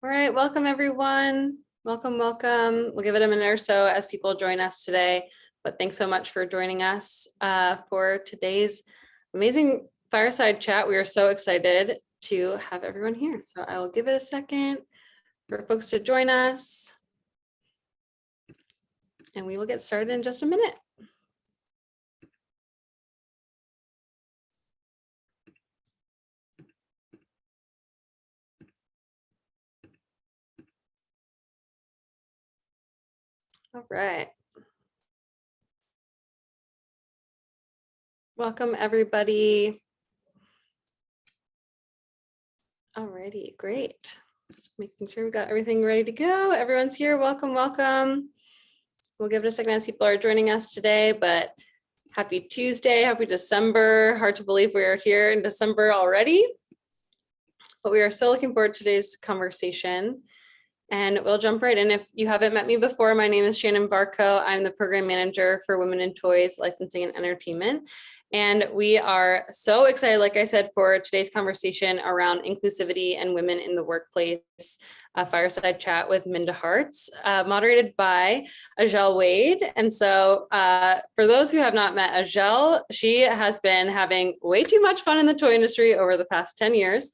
All right, welcome everyone. Welcome. We'll give it a minute or so as people join us today, but thanks so much for joining us for today's amazing fireside chat. We are so excited to have everyone here. So I will give it a second for folks to join us and we will get started in just a minute. All right. Welcome everybody. All righty, great. Just making sure we got everything ready to go. Everyone's here. Welcome. We'll give it a second as people are joining us today, but happy Tuesday, happy December. Hard to believe we are here in December already, but we are so looking forward to today's conversation. And we'll jump right in. If you haven't met me before, my name is Shannon Varco. I'm the program manager for Women in Toys, Licensing and Entertainment. And we are so excited, like I said, for today's conversation around inclusivity and women in the workplace, a fireside chat with Minda Harts, moderated by Azhelle Wade. And so for those who have not met Azhelle, she has been having way too much fun in the toy industry over the past 10 years.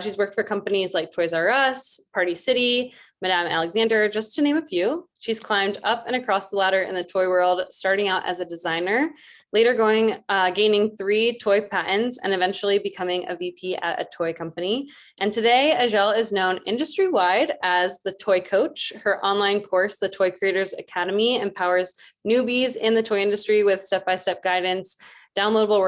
She's worked for companies like Toys R Us, Party City, Madame Alexander, just to name a few. She's climbed up and across the ladder in the toy world, starting out as a designer, later gaining 3 toy patents and eventually becoming a VP at a toy company. And today, Azhelle is known industry-wide as the Toy Coach. Her online course, the Toy Creators Academy, empowers newbies in the toy industry with step-by-step guidance, downloadable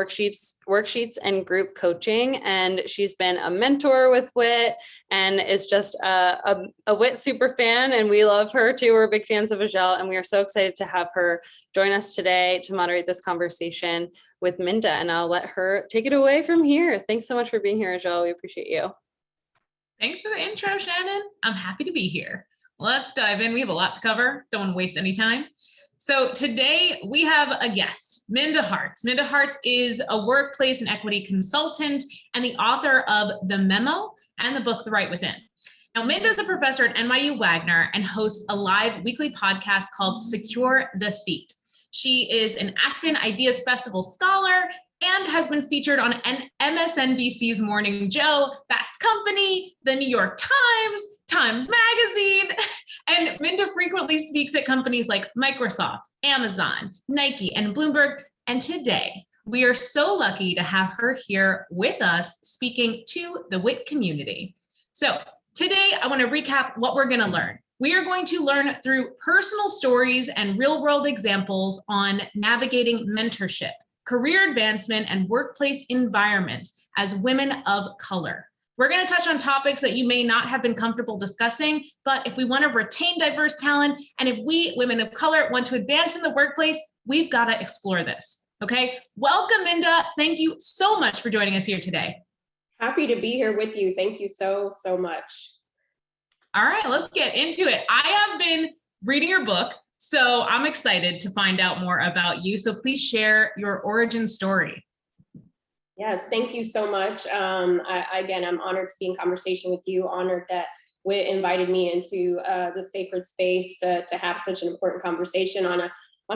worksheets and group coaching. And she's been a mentor with WIT and is just a WIT super fan. And we love her too. We're big fans of Azhelle, and we are so excited to have her join us today to moderate this conversation with Minda. And I'll let her take it away from here. Thanks so much for being here, Azhelle. We appreciate you. Thanks for the intro, Shannon. I'm happy to be here. Let's dive in. We have a lot to cover. Don't want to waste any time. So today we have a guest, Minda Harts. Minda Harts is a workplace and equity consultant and the author of The Memo and the book, The Right Within. Now, Minda is a professor at NYU Wagner and hosts a live weekly podcast called Secure the Seat. She is an Aspen Ideas Festival scholar and has been featured on MSNBC's Morning Joe, Fast Company, the New York Times, Times Magazine, and Minda frequently speaks at companies like Microsoft, Amazon, Nike, and Bloomberg. And today, we are so lucky to have her here with us speaking to the WIT community. So today, I want to recap what we're going to learn. We are going to learn through personal stories and real-world examples on navigating mentorship, career advancement, and workplace environments as women of color. We're going to touch on topics that you may not have been comfortable discussing, but if we want to retain diverse talent, and if we, women of color, want to advance in the workplace, we've got to explore this. Okay, welcome, Minda. Thank you so much for joining us here today. Happy to be here with you. Thank you so much. All right, let's get into it. I have been reading your book, so I'm excited to find out more about you. So please share your origin story. Yes, thank you so much. Again, I'm honored to be in conversation with you, honored that WIT invited me into the sacred space to have such an important conversation on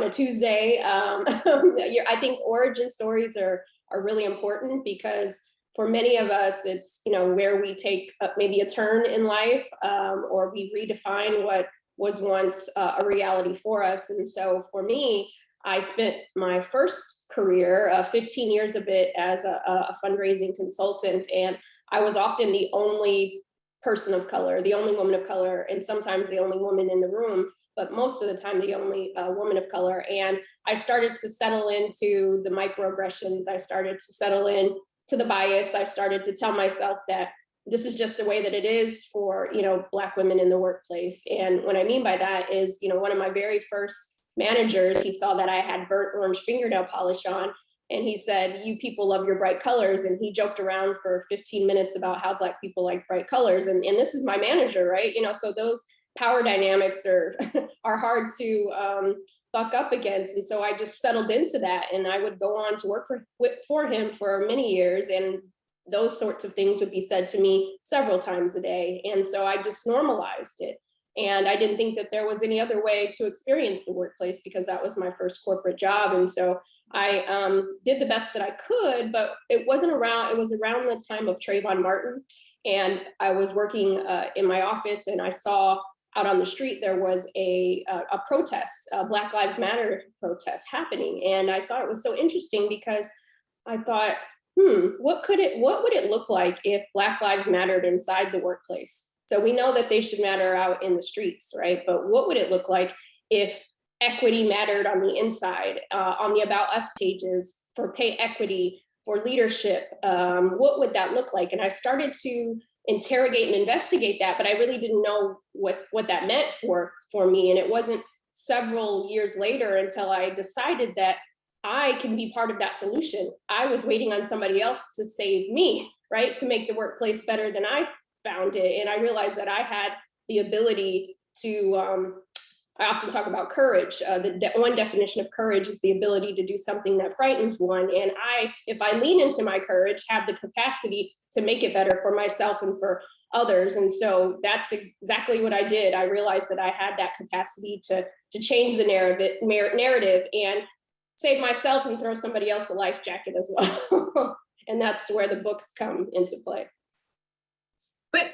a Tuesday. I think origin stories are really important because for many of us, it's where we take maybe a turn in life or we redefine what was once a reality for us. And so for me, I spent my first career, 15 years of it, as a fundraising consultant. And I was often the only person of color, the only woman of color, and sometimes the only woman in the room, but most of the time the only woman of color. And I started to settle into the microaggressions. I started to settle in to the bias. I started to tell myself that this is just the way that it is for, Black women in the workplace. And what I mean by that is, one of my very first managers, he saw that I had burnt orange fingernail polish on, and he said, "You people love your bright colors." And he joked around for 15 minutes about how Black people like bright colors. And this is my manager, right? So those power dynamics are hard to buck up against. And so I just settled into that, and I would go on to work for him for many years. And those sorts of things would be said to me several times a day. And so I just normalized it. And I didn't think that there was any other way to experience the workplace because that was my first corporate job. And so I did the best that I could, but it was around the time of Trayvon Martin. And I was working in my office, and I saw out on the street, there was a protest, a Black Lives Matter protest happening. And I thought it was so interesting because I thought, what would it look like if Black lives mattered inside the workplace? So we know that they should matter out in the streets, right? But what would it look like if equity mattered on the inside, on the About Us pages, for pay equity, for leadership? What would that look like? And I started to interrogate and investigate that, but I really didn't know what that meant for me. And it wasn't several years later until I decided that I can be part of that solution. I was waiting on somebody else to save me, right? To make the workplace better than I found it. And I realized that I had the ability to, I often talk about courage. One definition of courage is the ability to do something that frightens one. And if I lean into my courage, have the capacity to make it better for myself and for others. And so that's exactly what I did. I realized that I had that capacity to change the narrative and save myself and throw somebody else a life jacket as well. And that's where the books come into play. But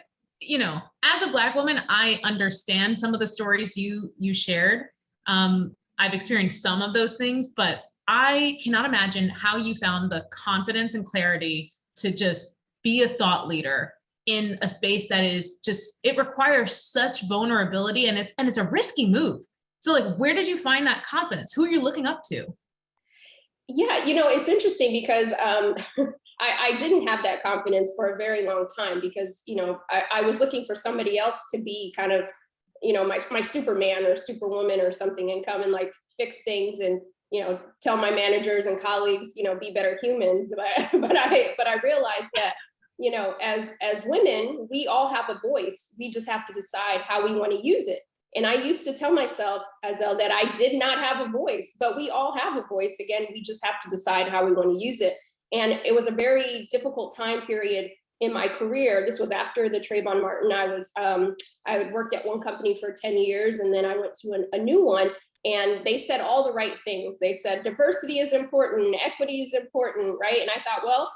as a Black woman, I understand some of the stories you shared. I've experienced some of those things, but I cannot imagine how you found the confidence and clarity to just be a thought leader in a space that is it requires such vulnerability, and it's a risky move. So like, where did you find that confidence? Who are you looking up to? Yeah, it's interesting because I didn't have that confidence for a very long time because, I was looking for somebody else to be kind of, my Superman or Superwoman or something, and come and like fix things and, tell my managers and colleagues, be better humans. But I realized that, as women, we all have a voice. We just have to decide how we want to use it. And I used to tell myself, Azhelle, that I did not have a voice, but we all have a voice. Again, we just have to decide how we want to use it. And it was a very difficult time period in my career. This was after the Trayvon Martin. I had worked at one company for 10 years, and then I went to a new one, and they said all the right things. They said diversity is important, equity is important, right? And I thought, well,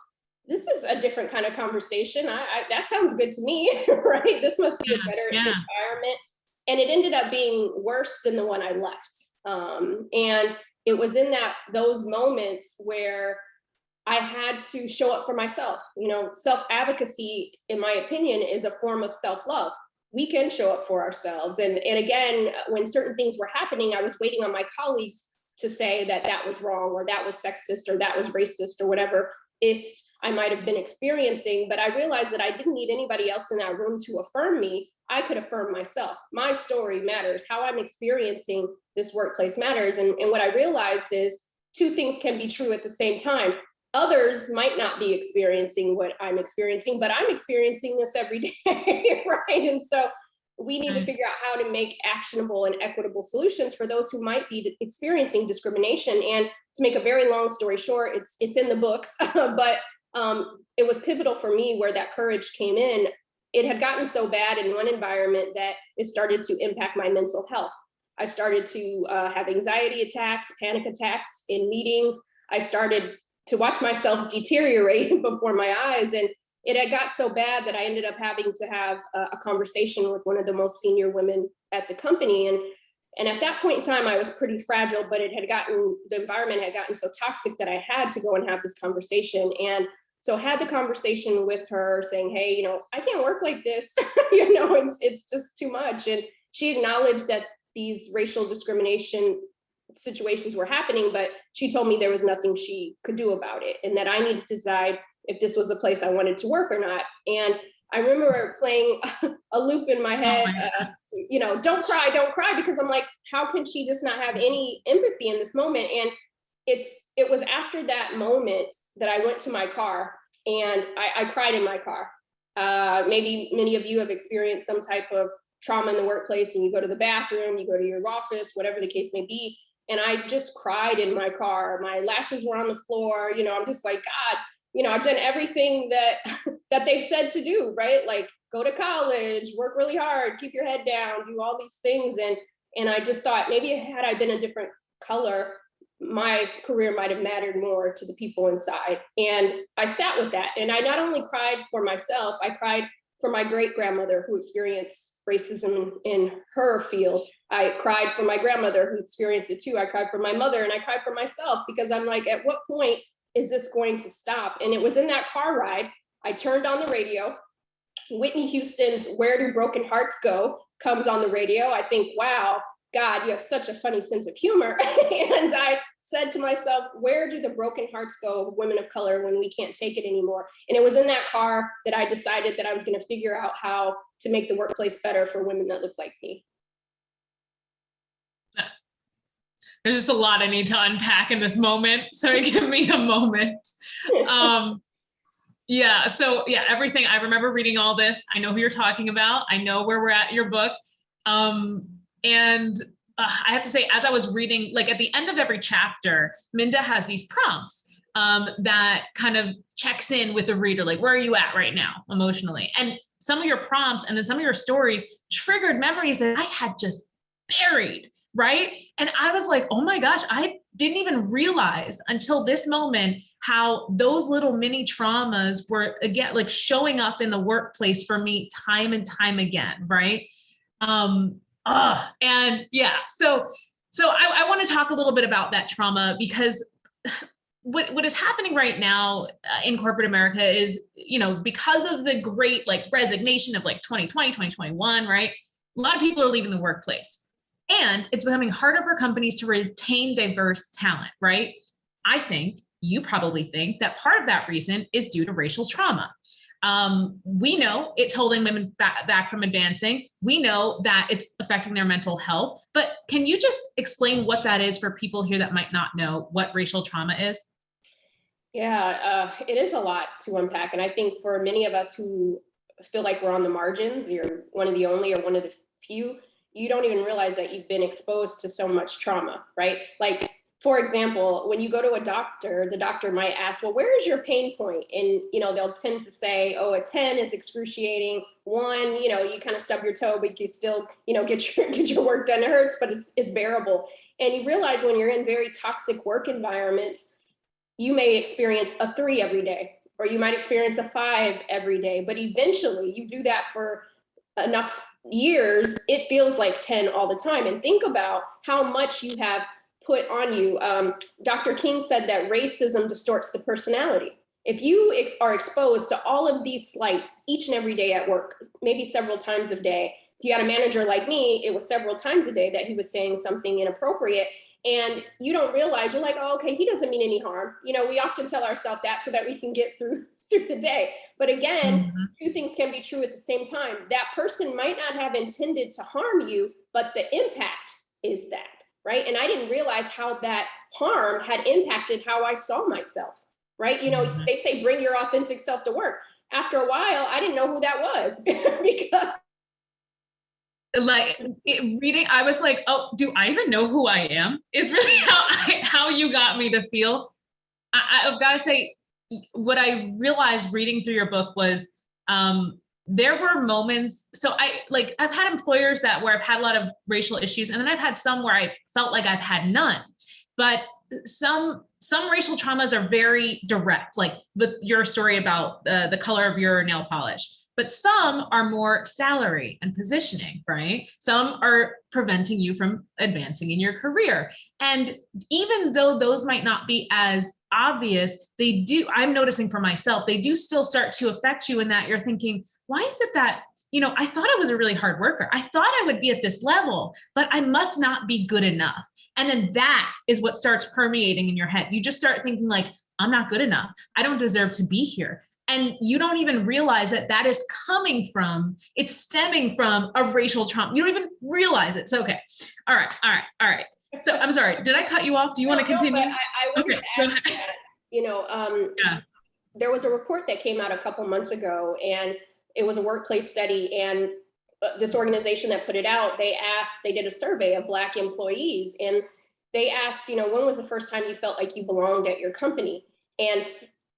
this is a different kind of conversation. That sounds good to me, right? This must be a better environment. And it ended up being worse than the one I left. And it was in those moments where I had to show up for myself. Self-advocacy, in my opinion, is a form of self-love. We can show up for ourselves. And again, when certain things were happening, I was waiting on my colleagues to say that was wrong, or that was sexist, or that was racist, or whatever I might have been experiencing. But I realized that I didn't need anybody else in that room to affirm me. I could affirm myself. My story matters. How I'm experiencing this workplace matters. And what I realized is two things can be true at the same time. Others might not be experiencing what I'm experiencing, but I'm experiencing this every day, right? And so we need to figure out how to make actionable and equitable solutions for those who might be experiencing discrimination. And to make a very long story short, it's in the books, but it was pivotal for me where that courage came in. It had gotten so bad in one environment that it started to impact my mental health. I started to have anxiety attacks, panic attacks in meetings. I started to watch myself deteriorate before my eyes. And it had got so bad that I ended up having to have a conversation with one of the most senior women at the company. And at that point in time, I was pretty fragile, but the environment had gotten so toxic that I had to go and have this conversation. And so had the conversation with her saying, hey, I can't work like this, it's just too much. And she acknowledged that these racial discrimination situations were happening, but she told me there was nothing she could do about it, and that I needed to decide if this was a place I wanted to work or not. And I remember playing a loop in my head, don't cry, because I'm like, how can she just not have any empathy in this moment? And it was after that moment that I went to my car and I cried in my car. Maybe many of you have experienced some type of trauma in the workplace, and you go to the bathroom, you go to your office, whatever the case may be. And I just cried in my car. My lashes were on the floor. I'm just like, God, I've done everything that that they've said to do, right? Like go to college, work really hard, keep your head down, do all these things. And I just thought maybe had I been a different color, my career might have mattered more to the people inside. And I sat with that. And I not only cried for myself, I cried for my great grandmother who experienced racism in her field. I cried for my grandmother who experienced it too. I cried for my mother, and I cried for myself, because I'm like, at what point is this going to stop? And it was in that car ride, I turned on the radio. Whitney Houston's "Where Do Broken Hearts Go" comes on the radio. I think, wow, God, you have such a funny sense of humor. And I said to myself, where do the broken hearts go of women of color when we can't take it anymore? And it was in that car that I decided that I was going to figure out how to make the workplace better for women that look like me. There's just a lot I need to unpack in this moment. So give me a moment. Yeah. So yeah, everything. I remember reading all this. I know who you're talking about. I know where we're at in your book. And I have to say, as I was reading, like at the end of every chapter, Minda has these prompts that kind of checks in with the reader, like, where are you at right now emotionally? And some of your prompts and then some of your stories triggered memories that I had just buried, right? And I was like, oh my gosh, I didn't even realize until this moment how those little mini traumas were, again, like showing up in the workplace for me time and time again, right? And yeah, so I want to talk a little bit about that trauma, because what is happening right now in corporate America is, because of the great like resignation of like 2020, 2021, right? A lot of people are leaving the workplace, and it's becoming harder for companies to retain diverse talent, right? I think you probably think that part of that reason is due to racial trauma. We know it's holding women back from advancing. We know that it's affecting their mental health, but can you just explain what that is for people here that might not know what racial trauma is? Yeah, it is a lot to unpack. And I think for many of us who feel like we're on the margins, you're one of the only or one of the few, you don't even realize that you've been exposed to so much trauma, right? Like, for example, when you go to a doctor, the doctor might ask, well, where is your pain point? And, they'll tend to say, oh, a 10 is excruciating. 1, you kind of stub your toe, but you still, get your work done. It hurts, but it's bearable. And you realize when you're in very toxic work environments, you may experience a 3 every day, or you might experience a 5 every day. But eventually you do that for enough years, it feels like 10 all the time. And think about how much you have put on you. Dr. King said that racism distorts the personality. If you are exposed to all of these slights each and every day at work, maybe several times a day, if you had a manager like me, it was several times a day that he was saying something inappropriate, and you don't realize, you're like, oh, okay, he doesn't mean any harm. We often tell ourselves that so that we can get through the day. But again, two things can be true at the same time. That person might not have intended to harm you, but the impact is that. Right. And I didn't realize how that harm had impacted how I saw myself. Right. They say bring your authentic self to work. After a while, I didn't know who that was because reading, I was like, oh, do I even know who I am? Is really how you got me to feel. I've got to say, what I realized reading through your book was, there were moments. So I've had employers where I've had a lot of racial issues, and then I've had some where I felt like I've had none. But some racial traumas are very direct, like with your story about the color of your nail polish. But some are more salary and positioning, right? Some are preventing you from advancing in your career. And even though those might not be as obvious, they do, I'm noticing for myself, they do still start to affect you in that you're thinking, why is it that, I thought I was a really hard worker. I thought I would be at this level, but I must not be good enough. And then that is what starts permeating in your head. You just start thinking like, I'm not good enough. I don't deserve to be here. And you don't even realize that is it's stemming from a racial trauma. You don't even realize it. So, okay. All right. So I'm sorry, did I cut you off? Do you want to continue? No, I wanted to add to that. There was a report that came out a couple months ago, and it was a workplace study. And this organization that put it out, they did a survey of Black employees, and they asked, when was the first time you felt like you belonged at your company? And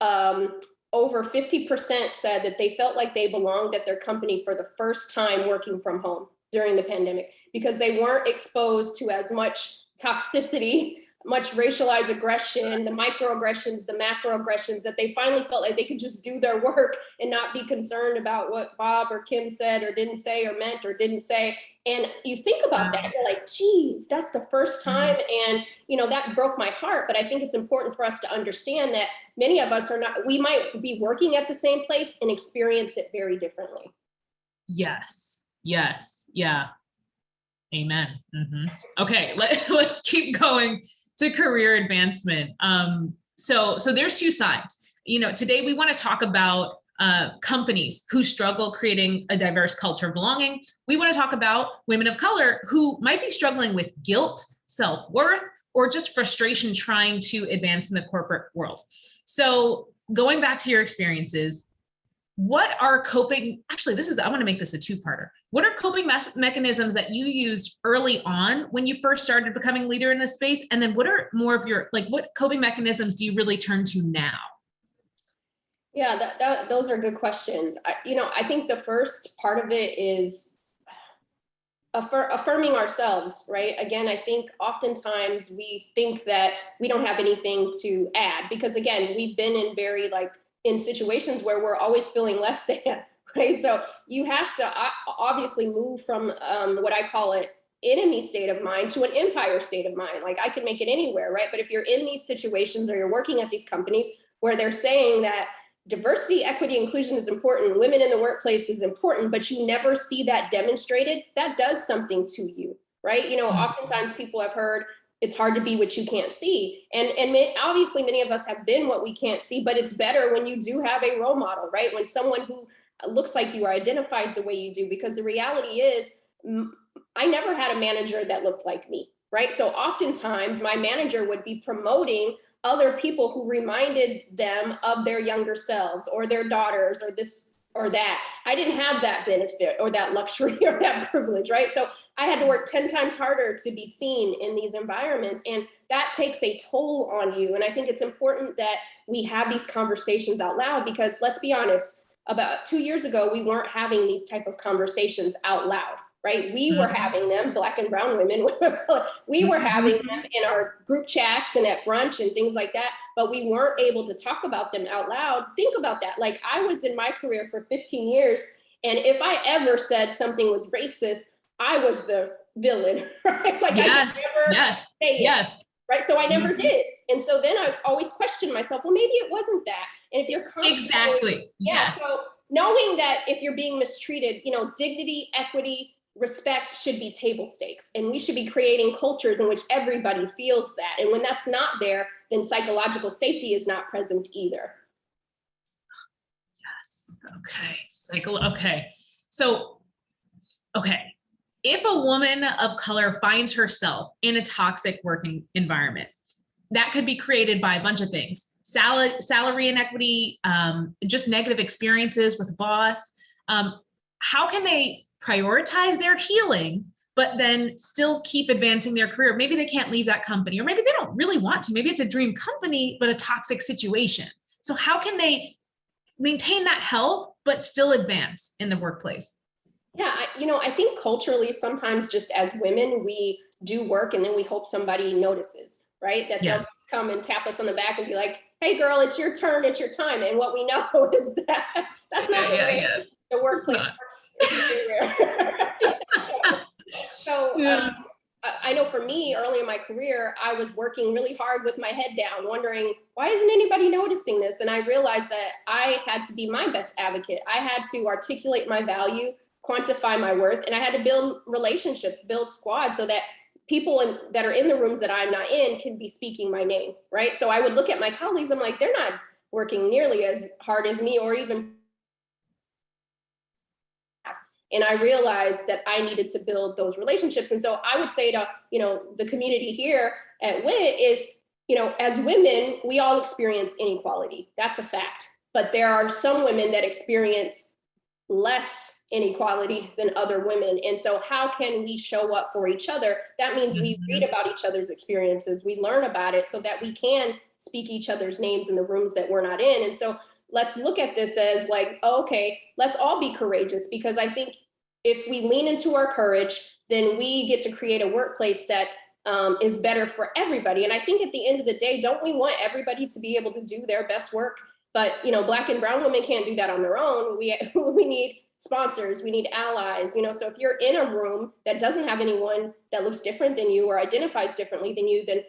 over 50% said that they felt like they belonged at their company for the first time working from home during the pandemic, because they weren't exposed to as much toxicity, much racialized aggression, the microaggressions, the macroaggressions, that they finally felt like they could just do their work and not be concerned about what Bob or Kim said or didn't say or meant or didn't say. And you think about that, you're like, geez, that's the first time. And, that broke my heart. But I think it's important for us to understand that many of us we might be working at the same place and experience it very differently. Yes. Yeah. Amen. Okay, let's keep going to career advancement. So there's two sides. Today we want to talk about companies who struggle creating a diverse culture of belonging. We want to talk about women of color who might be struggling with guilt, self-worth, or just frustration trying to advance in the corporate world. So going back to your experiences, what are coping, I want to make this a two-parter. What are coping mechanisms that you used early on when you first started becoming leader in this space? And then what are more of your, what coping mechanisms do you really turn to now? Yeah, those are good questions. I think the first part of it is affirming ourselves, right? Again, I think oftentimes we think that we don't have anything to add, because again, we've been in situations where we're always feeling less than, right? So you have to obviously move from what I call an enemy state of mind to an empire state of mind. Like, I can make it anywhere, right? But if you're in these situations or you're working at these companies where they're saying that diversity, equity, inclusion is important, women in the workplace is important, but you never see that demonstrated, that does something to you, right? Oftentimes people have heard it's hard to be what you can't see. And obviously many of us have been what we can't see, but it's better when you do have a role model, right? When someone who looks like you or identifies the way you do, because the reality is I never had a manager that looked like me, right? So oftentimes my manager would be promoting other people who reminded them of their younger selves or their daughters or this or that. I didn't have that benefit or that luxury or that privilege, right? So I had to work 10 times harder to be seen in these environments. And that takes a toll on you. And I think it's important that we have these conversations out loud, because let's be honest, about 2 years ago, we weren't having these type of conversations out loud, right? We were having them, Black and brown women, we were having them in our group chats and at brunch and things like that, but we weren't able to talk about them out loud. Think about that. Like, I was in my career for 15 years, and if I ever said something was racist, I was the villain, right? Like, yes, I could never say it, yes. right? So I never did. And so then I always questioned myself, well, maybe it wasn't that. And if you're constantly, exactly, yes. So knowing that if you're being mistreated, dignity, equity, respect should be table stakes, and we should be creating cultures in which everybody feels that. And when that's not there, then psychological safety is not present either. Yes. Okay. So, if a woman of color finds herself in a toxic working environment, that could be created by a bunch of things: salary inequity, just negative experiences with a boss. How can they prioritize their healing, but then still keep advancing their career? Maybe they can't leave that company, or maybe they don't really want to. Maybe it's a dream company, but a toxic situation. So how can they maintain that health, but still advance in the workplace? Yeah, I think culturally, sometimes just as women, we do work and then we hope somebody notices, right? That they'll come and tap us on the back and be like, hey girl, it's your turn, it's your time. And what we know is that that's not the way the workplace works. It's very rare. So I know for me, early in my career, I was working really hard with my head down, wondering, why isn't anybody noticing this? And I realized that I had to be my best advocate. I had to articulate my value, quantify my worth, and I had to build relationships, build squads, so that people that are in the rooms that I'm not in can be speaking my name, right? So I would look at my colleagues, I'm like, they're not working nearly as hard as me, or even. And I realized that I needed to build those relationships. And so I would say to, the community here at WIT is, as women, we all experience inequality. That's a fact. But there are some women that experience less inequality than other women. And so how can we show up for each other? That means we read about each other's experiences, we learn about it so that we can speak each other's names in the rooms that we're not in. And so let's look at this as like, oh, okay, let's all be courageous, because I think if we lean into our courage, then we get to create a workplace that is better for everybody. And I think at the end of the day, don't we want everybody to be able to do their best work? But Black and brown women can't do that on their own. We need sponsors, we need allies. So if you're in a room that doesn't have anyone that looks different than you or identifies differently than you, then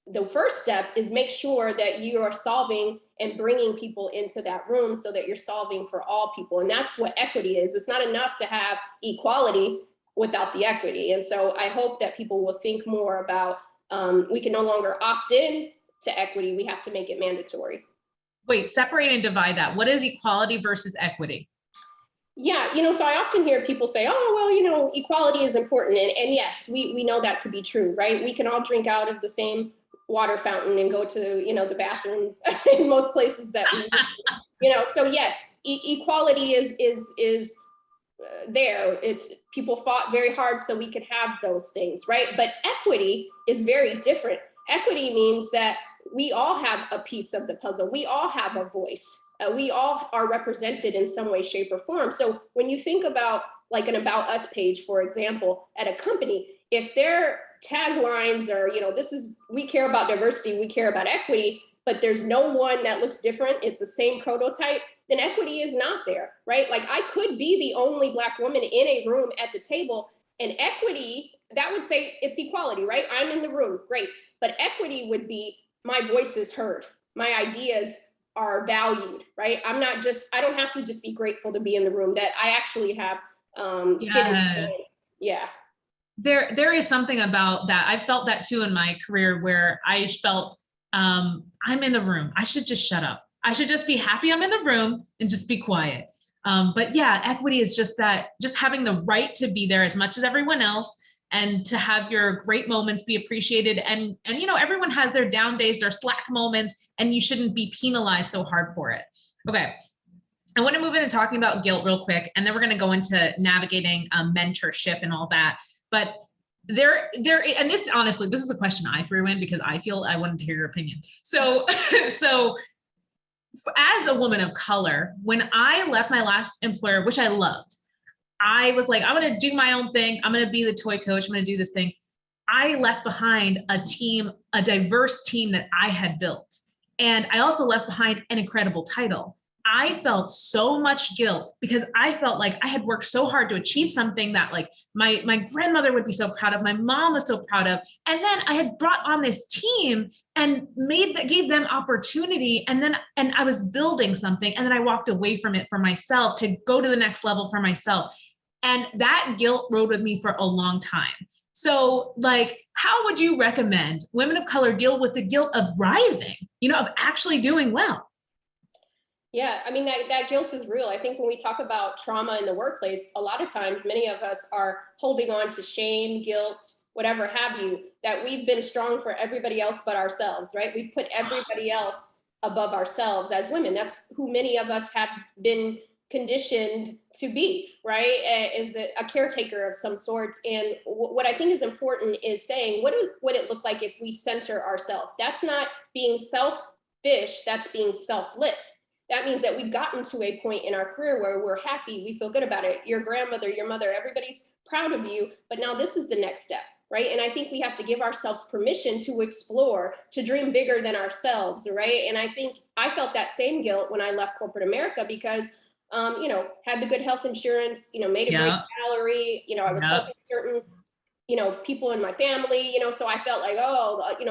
the first step is make sure that you are solving and bringing people into that room so that you're solving for all people. And that's what equity is. It's not enough to have equality without the equity. And so I hope that people will think more about, we can no longer opt in to equity, we have to make it mandatory. Wait, separate and divide that. What is equality versus equity? Yeah, so I often hear people say, oh, well, equality is important. And yes, we know that to be true, right? We can all drink out of the same water fountain and go to, the bathrooms in most places that we, so yes, equality is there. It's people fought very hard so we could have those things, right? But equity is very different. Equity means that we all have a piece of the puzzle. We all have a voice. We all are represented in some way, shape, or form. So when you think about like an About Us page, for example, at a company, if their taglines are, we care about diversity, we care about equity, but there's no one that looks different, it's the same prototype, then equity is not there, right? Like I could be the only Black woman in a room at the table, and equity, that would say it's equality, right? I'm in the room, great. But equity would be my voice is heard, my ideas are valued, right? I don't have to just be grateful to be in the room, that I actually have skin in the game. Yeah. There is something about that. I felt that too in my career, where I felt I'm in the room, I should just shut up. I should just be happy I'm in the room and just be quiet. But yeah, equity is just having the right to be there as much as everyone else, and to have your great moments be appreciated. And everyone has their down days, their slack moments, and you shouldn't be penalized so hard for it. Okay. I want to move into talking about guilt real quick, and then we're going to go into navigating mentorship and all that. But and this, honestly, this is a question I threw in because I feel I wanted to hear your opinion. So as a woman of color, when I left my last employer, which I loved, I was like, I'm going to do my own thing. I'm going to be the toy coach. I'm going to do this thing. I left behind a diverse team that I had built. And I also left behind an incredible title. I felt so much guilt because I felt like I had worked so hard to achieve something that like my grandmother would be so proud of, my mom was so proud of. And then I had brought on this team and gave them opportunity. And I was building something, and then I walked away from it for myself to go to the next level for myself. And that guilt rode with me for a long time. So like, how would you recommend women of color deal with the guilt of rising, of actually doing well? Yeah, I mean, that guilt is real. I think when we talk about trauma in the workplace, a lot of times, many of us are holding on to shame, guilt, whatever have you, that we've been strong for everybody else but ourselves, right? We've put everybody else above ourselves as women. That's who many of us have been conditioned to be, right? Is a caretaker of some sorts. And what I think is important is saying, what would it look like if we center ourselves? That's not being selfish, that's being selfless. That means that we've gotten to a point in our career where we're happy, we feel good about it. Your grandmother, your mother, everybody's proud of you, but now this is the next step, right? And I think we have to give ourselves permission to explore, to dream bigger than ourselves, right? And I think I felt that same guilt when I left corporate America because, had the good health insurance, made a great salary, I was helping certain people in my family, so I felt like,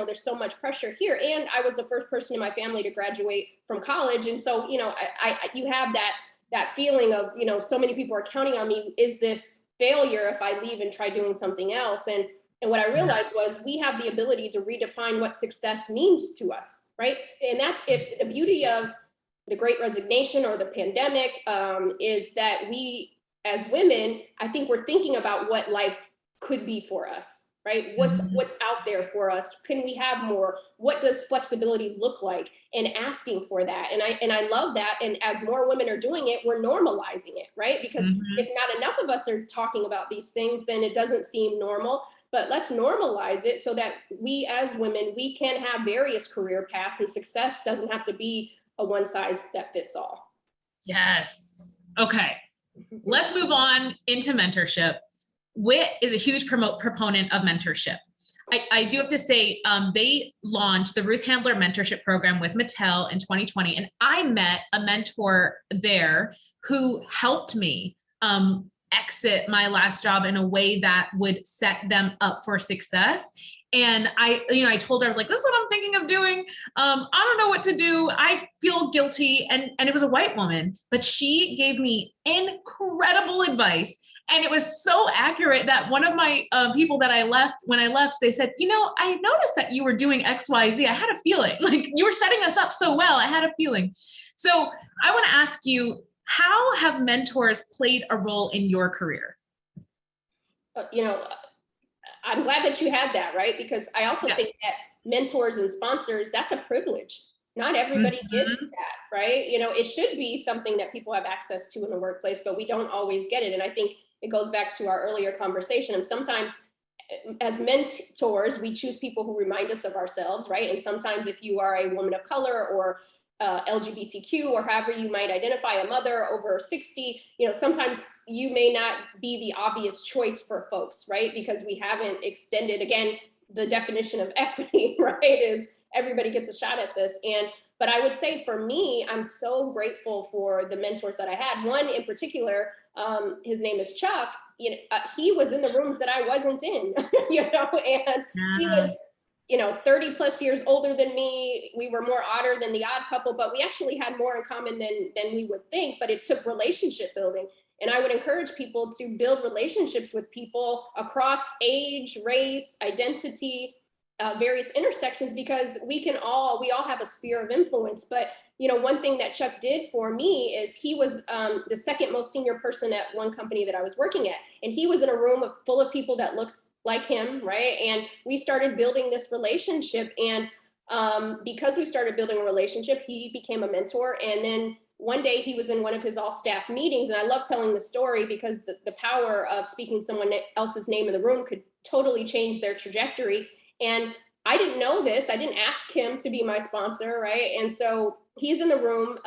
there's so much pressure here. And I was the first person in my family to graduate from college. And so, you have that feeling of, so many people are counting on me. Is this failure if I leave and try doing something else? And what I realized was we have the ability to redefine what success means to us, right? And that's if the beauty of the Great Resignation or the pandemic is that we, as women, I think we're thinking about what life could be for us, right? What's out there for us? Can we have more? What does flexibility look like? And asking for that. And I love that. And as more women are doing it, we're normalizing it, right? Because if not enough of us are talking about these things, then it doesn't seem normal. But let's normalize it so that we as women, we can have various career paths, and success doesn't have to be a one size that fits all. Yes. Okay. Let's move on into mentorship. WIT is a huge proponent of mentorship. I do have to say, they launched the Ruth Handler Mentorship Program with Mattel in 2020, and I met a mentor there who helped me exit my last job in a way that would set them up for success. And I told her, I was like, this is what I'm thinking of doing. I don't know what to do. I feel guilty. And it was a white woman, but she gave me incredible advice. And it was so accurate that one of my people that when I left, they said, I noticed that you were doing X, Y, Z. I had a feeling like you were setting us up so well. I had a feeling. So I want to ask you, how have mentors played a role in your career? I'm glad that you had that, right? Because I also think that mentors and sponsors, that's a privilege. Not everybody gets that, right? It should be something that people have access to in the workplace, but we don't always get it. And I think it goes back to our earlier conversation. And sometimes as mentors, we choose people who remind us of ourselves, right? And sometimes if you are a woman of color or LGBTQ, or however you might identify, a mother over 60, sometimes you may not be the obvious choice for folks, right? Because we haven't extended, again, the definition of equity, right, is everybody gets a shot at this. But I would say for me, I'm so grateful for the mentors that I had. One in particular, his name is Chuck. He was in the rooms that I wasn't in, and he was 30 plus years older than me. We were more odder than the odd couple, but we actually had more in common than we would think. But it took relationship building. And I would encourage people to build relationships with people across age, race, identity, various intersections, because we all have a sphere of influence. But one thing that Chuck did for me is he was the second most senior person at one company that I was working at. And he was in a room full of people that looked like him, right? And we started building this relationship. And because we started building a relationship, he became a mentor. And then one day he was in one of his all staff meetings. And I love telling the story because the power of speaking someone else's name in the room could totally change their trajectory. And I didn't know this. I didn't ask him to be my sponsor, right? And so he's in the room.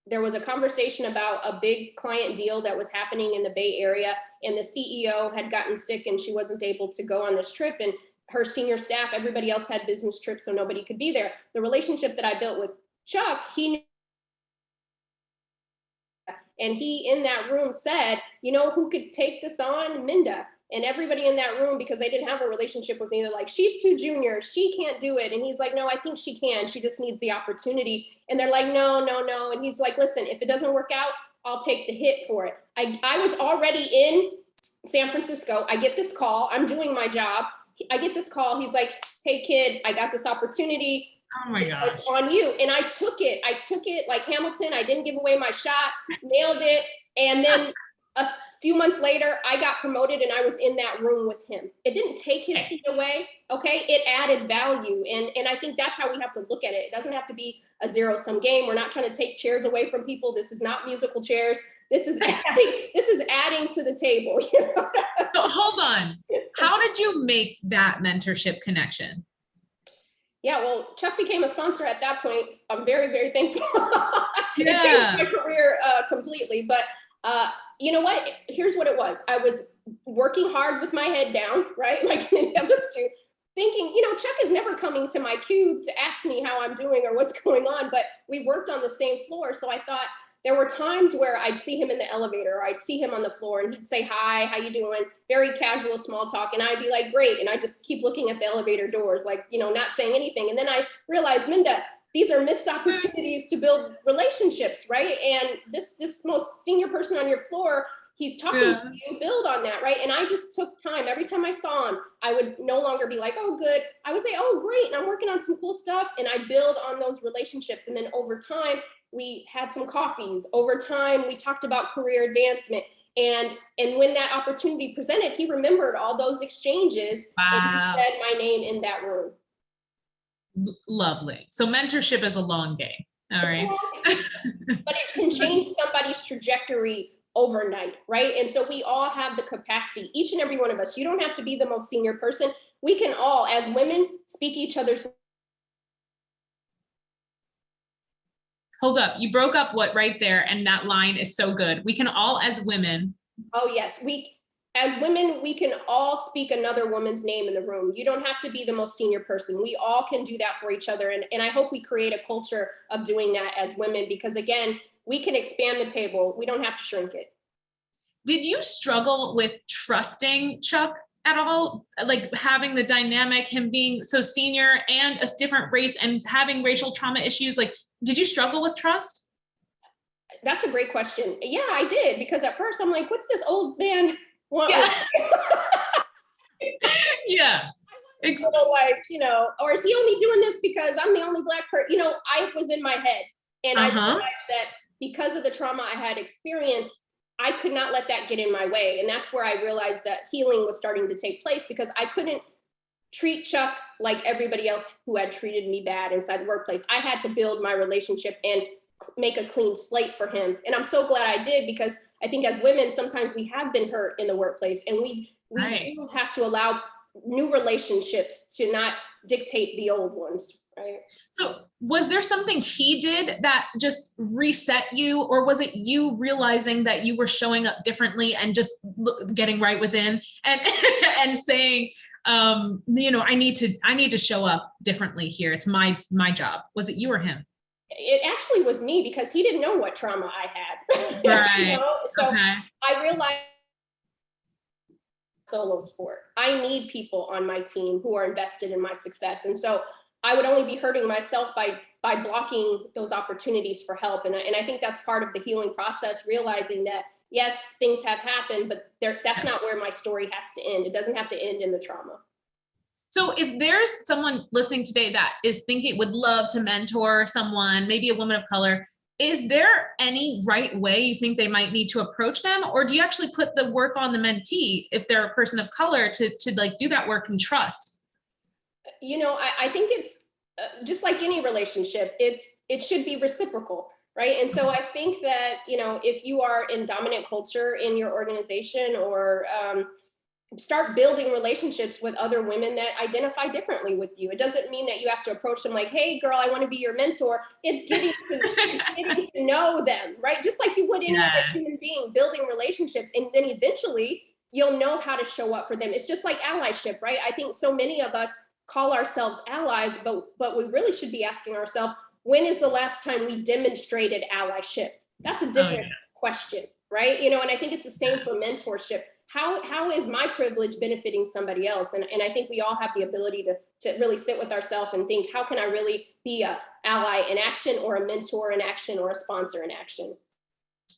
There was a conversation about a big client deal that was happening in the Bay Area, and the CEO had gotten sick and she wasn't able to go on this trip. And her senior staff, everybody else had business trips, so nobody could be there. The relationship that I built with Chuck, he knew. And he in that room said, who could take this on? Minda. And everybody in that room, because they didn't have a relationship with me, they're like, she's too junior, she can't do it. And he's like, no, I think she can. She just needs the opportunity. And they're like, no. And he's like, listen, if it doesn't work out, I'll take the hit for it. I was already in San Francisco. I get this call. I'm doing my job. I get this call. He's like, hey, kid, I got this opportunity. Oh my gosh. It's on you. And I took it like Hamilton. I didn't give away my shot, nailed it. And then a few months later, I got promoted and I was in that room with him. It didn't take his seat away, okay? It added value. And I think that's how we have to look at it. It doesn't have to be a zero-sum game. We're not trying to take chairs away from people. This is not musical chairs. This is adding to the table. So hold on. How did you make that mentorship connection? Yeah, well, Chuck became a sponsor at that point. I'm very, very thankful. It changed my career completely. But you know what? Here's what it was. I was working hard with my head down, right? Like many of us do, thinking, Chuck is never coming to my cube to ask me how I'm doing or what's going on, but we worked on the same floor. So I thought there were times where I'd see him in the elevator, or I'd see him on the floor and he'd say, hi, how you doing? Very casual, small talk. And I'd be like, great. And I just keep looking at the elevator doors, like, not saying anything. And then I realized, Minda, these are missed opportunities to build relationships, right? And this most senior person on your floor, he's talking to you, build on that, right? And I just took time. Every time I saw him, I would no longer be like, oh, good. I would say, oh, great. And I'm working on some cool stuff. And I build on those relationships. And then over time, we had some coffees. Over time, we talked about career advancement. And when that opportunity presented, he remembered all those exchanges and he Wow. said my name in that room. Lovely. So mentorship is a long game. All right. But it can change somebody's trajectory overnight, right? And so we all have the capacity, each and every one of us. You don't have to be the most senior person. We can all, as women, speak each other's. Hold up. You broke up what right there, and that line is so good. We can all, as women. Oh yes, as women, we can all speak another woman's name in the room. You don't have to be the most senior person. We all can do that for each other. And I hope we create a culture of doing that as women, because again, we can expand the table. We don't have to shrink it. Did you struggle with trusting Chuck at all? Like having the dynamic, him being so senior and a different race and having racial trauma issues, like, did you struggle with trust? That's a great question. Yeah, I did, because at first I'm like, what's this old man want? Yeah. Yeah. Like, or is he only doing this because I'm the only Black person? I was in my head, and I realized that because of the trauma I had experienced, I could not let that get in my way. And that's where I realized that healing was starting to take place, because I couldn't treat Chuck like everybody else who had treated me bad inside the workplace. I had to build my relationship and make a clean slate for him. And I'm so glad I did, because I think as women, sometimes we have been hurt in the workplace, and we do have to allow new relationships to not dictate the old ones, right? So was there something he did that just reset you, or was it you realizing that you were showing up differently and just getting right within and and saying, I need to show up differently here. It's my job. Was it you or him? It actually was me, because he didn't know what trauma I had. Right. So okay. I realized solo sport. I need people on my team who are invested in my success. And so I would only be hurting myself by blocking those opportunities for help. And I think that's part of the healing process, realizing that, yes, things have happened, but that's not where my story has to end. It doesn't have to end in the trauma. So if there's someone listening today that is thinking would love to mentor someone, maybe a woman of color, is there any right way you think they might need to approach them? Or do you actually put the work on the mentee if they're a person of color to like do that work and trust? I think it's just like any relationship, it should be reciprocal, right? And so I think that, if you are in dominant culture in your organization, or start building relationships with other women that identify differently with you. It doesn't mean that you have to approach them like, hey girl, I want to be your mentor. It's getting to know them, right? Just like you would any other human being, building relationships. And then eventually you'll know how to show up for them. It's just like allyship, right? I think so many of us call ourselves allies, but we really should be asking ourselves, when is the last time we demonstrated allyship? That's a different question, right? And I think it's the same for mentorship. How is my privilege benefiting somebody else? And I think we all have the ability to really sit with ourselves and think, how can I really be an ally in action, or a mentor in action, or a sponsor in action?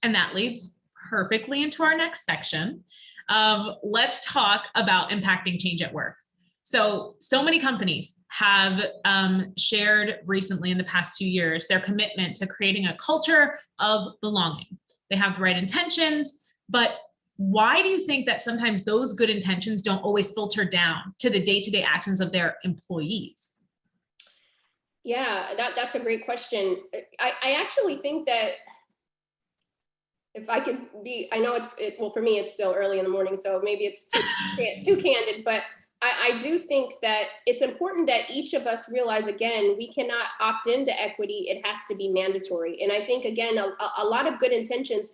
And that leads perfectly into our next section. Let's talk about impacting change at work. So many companies have shared recently in the past 2 years their commitment to creating a culture of belonging. They have the right intentions, but why do you think that sometimes those good intentions don't always filter down to the day-to-day actions of their employees? Yeah, that's a great question. I actually think that, if I could be, I know well, for me, it's still early in the morning, so maybe it's too candid, but I do think that it's important that each of us realize, again, we cannot opt into equity. It has to be mandatory. And I think, again, a lot of good intentions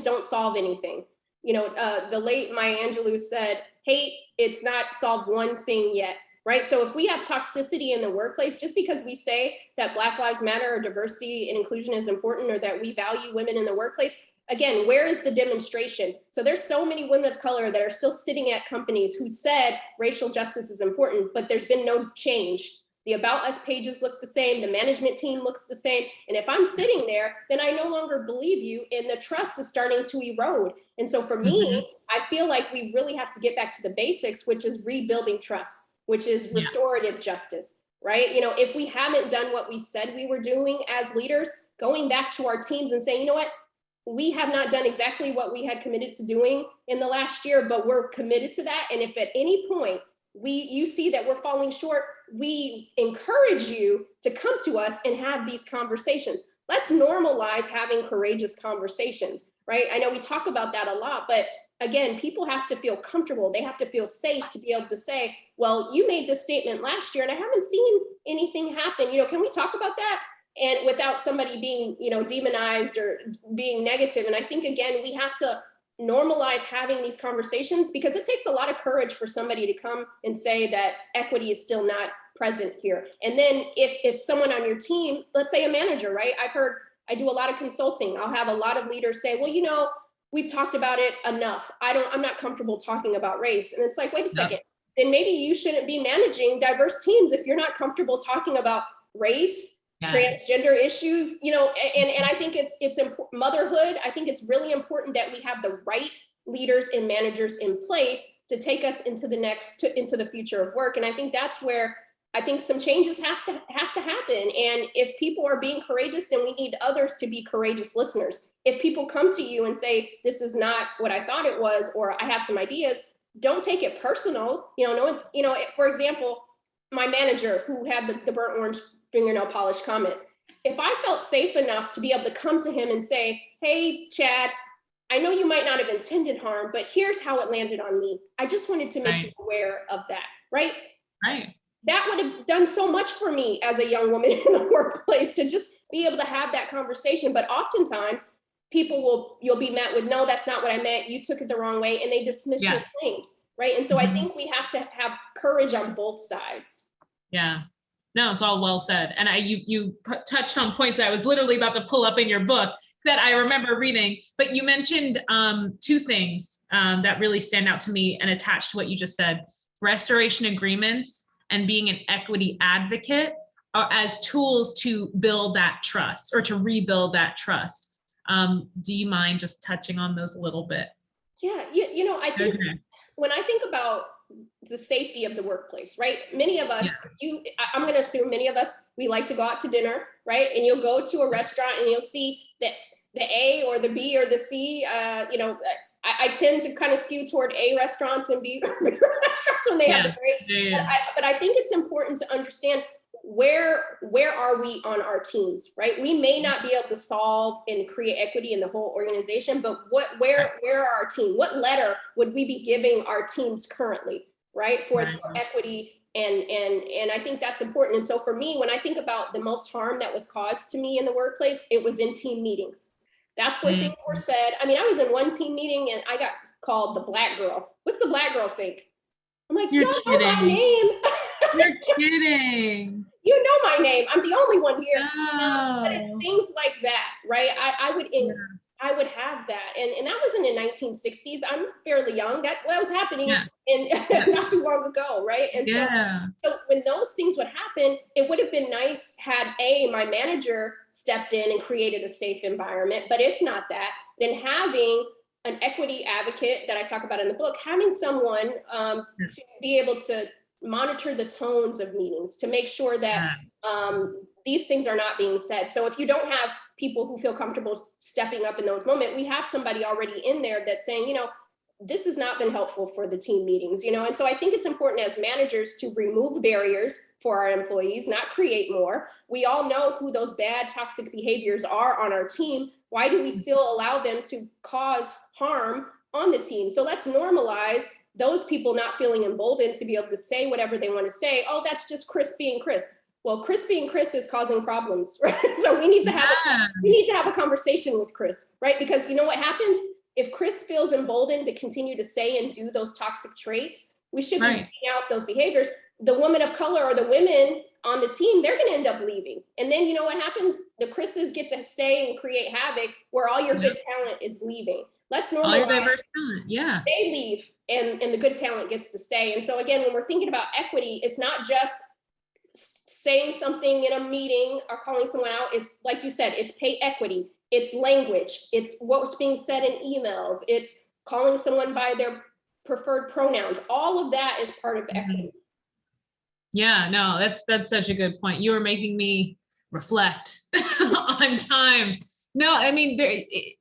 don't solve anything. The late Maya Angelou said, hate, it's not solved one thing yet, right? So if we have toxicity in the workplace, just because we say that Black Lives Matter or diversity and inclusion is important, or that we value women in the workplace, again, where is the demonstration? So there's so many women of color that are still sitting at companies who said racial justice is important, but there's been no change. The About Us pages look the same. The management team looks the same. And if I'm sitting there, then I no longer believe you, and the trust is starting to erode. And so for me, I feel like we really have to get back to the basics, which is rebuilding trust, which is restorative justice, right? If we haven't done what we said we were doing as leaders, going back to our teams and saying, you know what, we have not done exactly what we had committed to doing in the last year, but we're committed to that. And if at any point you see that we're falling short, we encourage you to come to us and have these conversations. Let's normalize having courageous conversations, right? I know we talk about that a lot, but again, people have to feel comfortable. They have to feel safe to be able to say, well, you made this statement last year and I haven't seen anything happen. Can we talk about that? And without somebody being, demonized or being negative. And I think, again, we have to normalize having these conversations, because it takes a lot of courage for somebody to come and say that equity is still not present here. And then if someone on your team, let's say a manager, right? I do a lot of consulting. I'll have a lot of leaders say, well, we've talked about it enough. I'm not comfortable talking about race. And it's like, wait a second, then maybe you shouldn't be managing diverse teams if you're not comfortable talking about race, transgender issues, and I think it's motherhood. I think it's really important that we have the right leaders and managers in place to take us into the future of work. And I think that's where I think some changes have to happen. And if people are being courageous, then we need others to be courageous listeners. If people come to you and say, this is not what I thought it was, or I have some ideas, don't take it personal. For example, my manager who had the burnt orange fingernail polish comments, if I felt safe enough to be able to come to him and say, hey, Chad, I know you might not have intended harm, but here's how it landed on me. I just wanted to make you aware of that, right? Right. That would have done so much for me as a young woman in the workplace, to just be able to have that conversation. But oftentimes you'll be met with, no, that's not what I meant. You took it the wrong way. And they dismiss your claims, right? And so I think we have to have courage on both sides. Yeah. No, it's all well said. And you touched on points that I was literally about to pull up in your book that I remember reading, but you mentioned two things that really stand out to me and attached to what you just said: restoration agreements and being an equity advocate as tools to build that trust, or to rebuild that trust. Do you mind just touching on those a little bit? Yeah, I think when I think about the safety of the workplace, right? Many of us, I'm going to assume many of us, we like to go out to dinner, right? And you'll go to a restaurant and you'll see that the A or the B or the C, I tend to kind of skew toward A restaurants and B restaurants when they have the great, but I think it's important to understand where are we on our teams, right? We may not be able to solve and create equity in the whole organization, but where are our team? What letter would we be giving our teams currently, right? For equity, and I think that's important. And so for me, when I think about the most harm that was caused to me in the workplace, it was in team meetings. That's where things were said. I mean, I was in one team meeting and I got called the black girl. What's the black girl think? I'm like, you know my name. You're kidding. You know my name. I'm the only one here. But it's things like that, right? I would have that. And that wasn't in 1960s. I'm fairly young. That was happening not too long ago, right? And so when those things would happen, it would have been nice had my manager stepped in and created a safe environment. But if not that, then having an equity advocate that I talk about in the book, having someone to be able to monitor the tones of meetings, to make sure that these things are not being said. So if you don't have people who feel comfortable stepping up in those moments, we have somebody already in there that's saying, this has not been helpful for the team meetings, and so I think it's important as managers to remove barriers for our employees, not create more. We all know who those bad toxic behaviors are on our team. Why do we still allow them to cause harm on the team? So let's normalize those people not feeling emboldened to be able to say whatever they want to say. Oh, that's just Chris being Chris. Well, Chris being Chris is causing problems, right? So we need to have a conversation with Chris, right? Because you know what happens? If Chris feels emboldened to continue to say and do those toxic traits, we should be weeding out those behaviors. The woman of color or the women on the team, they're going to end up leaving. And then you know what happens? The Chris's get to stay and create havoc where all your good talent is leaving. Let's normalize they leave and the good talent gets to stay. And so again, when we're thinking about equity, it's not just saying something in a meeting or calling someone out. It's like you said, it's pay equity, it's language, it's what's being said in emails, it's calling someone by their preferred pronouns. All of that is part of equity. Yeah, no, that's such a good point. You were making me reflect on times No, I mean,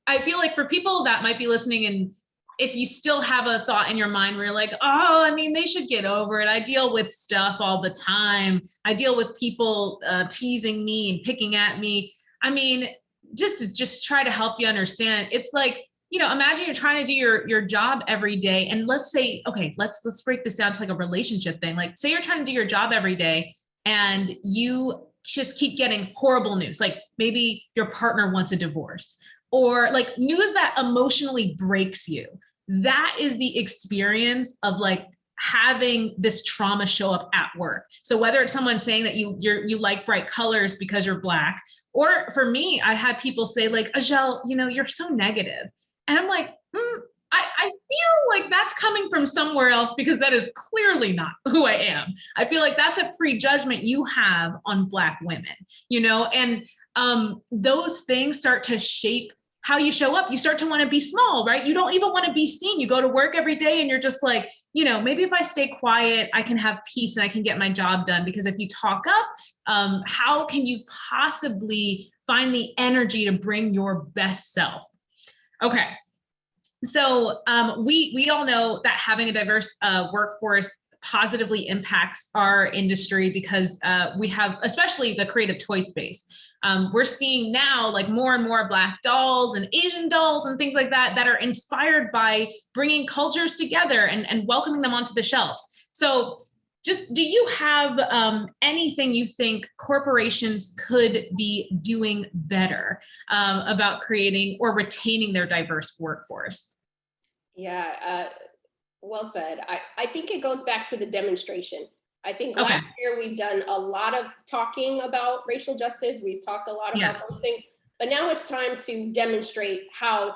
I feel like for people that might be listening, and if you still have a thought in your mind where you're like, oh, I mean, they should get over it. I deal with stuff all the time. I deal with people teasing me and picking at me. I mean, just try to help you understand. It's like, imagine you're trying to do your job every day. And let's say, okay, let's break this down to like a relationship thing. Like, say you're trying to do your job every day and you just keep getting horrible news. Like maybe your partner wants a divorce, or like news that emotionally breaks you. That is the experience of like having this trauma show up at work. So whether it's someone saying that you like bright colors because you're Black, or for me, I had people say like, Azhelle, you're so negative. And I'm like, I feel like that's coming from somewhere else, because that is clearly not who I am. I feel like that's a prejudgment you have on Black women, and those things start to shape how you show up. You start to want to be small, right? You don't even want to be seen. You go to work every day and you're just like, maybe if I stay quiet, I can have peace and I can get my job done. Because if you talk up, how can you possibly find the energy to bring your best self? Okay. So we all know that having a diverse workforce positively impacts our industry, because we have, especially the creative toy space. We're seeing now like more and more Black dolls and Asian dolls and things like that are inspired by bringing cultures together and welcoming them onto the shelves. So just, do you have anything you think corporations could be doing better about creating or retaining their diverse workforce? Yeah, well said. I think it goes back to the demonstration. I think last year we've done a lot of talking about racial justice. We've talked a lot about those things, but now it's time to demonstrate how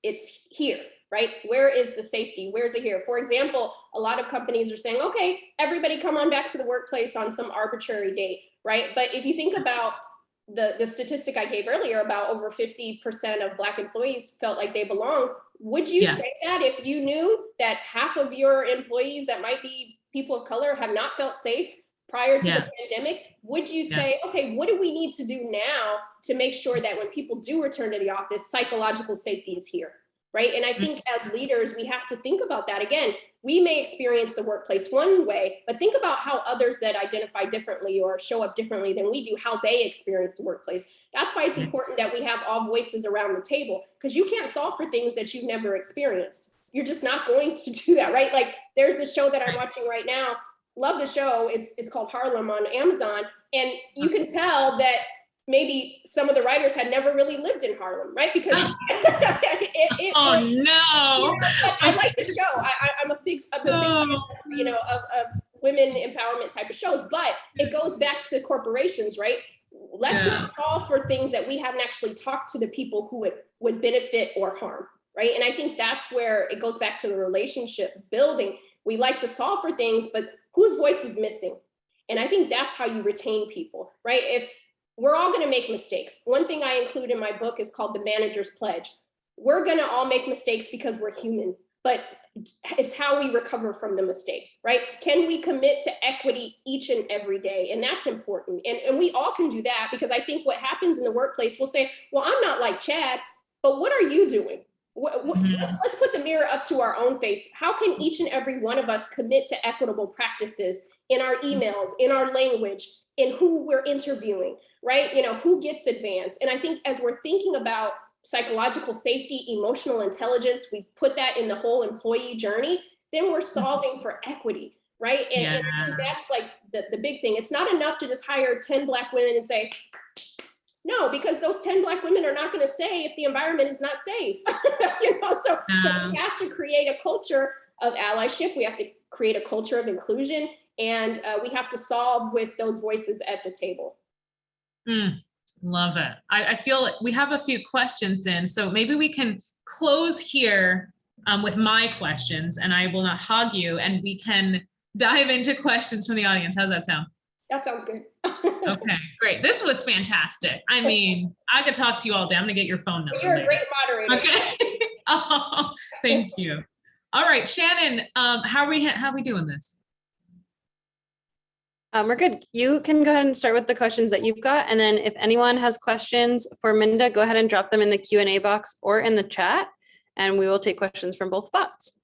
it's here, right? Where is the safety? Where is it here? For example, a lot of companies are saying, okay, everybody come on back to the workplace on some arbitrary date, right? But if you think about the statistic I gave earlier about over 50% of Black employees felt like they belonged, would you say that if you knew that half of your employees that might be people of color have not felt safe prior to the pandemic? Would you say, okay, what do we need to do now to make sure that when people do return to the office, psychological safety is here, right? And I think as leaders, we have to think about that. Again, we may experience the workplace one way, but think about how others that identify differently or show up differently than we do, how they experience the workplace. That's why it's important that we have all voices around the table, because you can't solve for things that you've never experienced. You're just not going to do that, right? Like there's this show that I'm watching right now. Love the show. It's called Harlem on Amazon. And you can tell that maybe some of the writers had never really lived in Harlem, right? Because oh no! I like the show. I'm a big fan, of women empowerment type of shows. But it goes back to corporations, right? Let's not solve for things that we haven't actually talked to the people who would benefit or harm, right? And I think that's where it goes back to the relationship building. We like to solve for things, but whose voice is missing? And I think that's how you retain people, right? If we're all going to make mistakes. One thing I include in my book is called the manager's pledge. We're going to all make mistakes because we're human, but it's how we recover from the mistake, right? Can we commit to equity each and every day? And that's important. And we all can do that, because I think what happens in the workplace, we'll say, well, I'm not like Chad, but what are you doing? Let's put the mirror up to our own face. How can each and every one of us commit to equitable practices in our emails, in our language, in who we're interviewing, right? Who gets advanced? And I think as we're thinking about psychological safety, emotional intelligence, we put that in the whole employee journey, then we're solving for equity, right? And I think that's like the big thing. It's not enough to just hire 10 Black women and say, no, because those 10 Black women are not going to say if the environment is not safe. So we have to create a culture of allyship. We have to create a culture of inclusion, and we have to solve with those voices at the table. Love it. I feel like we have a few questions in, so maybe we can close here with my questions, and I will not hog you, and we can dive into questions from the audience. How's that sound? That sounds good. Okay, great. This was fantastic. I mean, I could talk to you all day. I'm gonna get your phone number. You're a great moderator. Okay. Oh, thank you. All right, Shannon, how are we doing this? We're good. You can go ahead and start with the questions that you've got. And then if anyone has questions for Minda, go ahead and drop them in the Q&A box or in the chat, and we will take questions from both spots.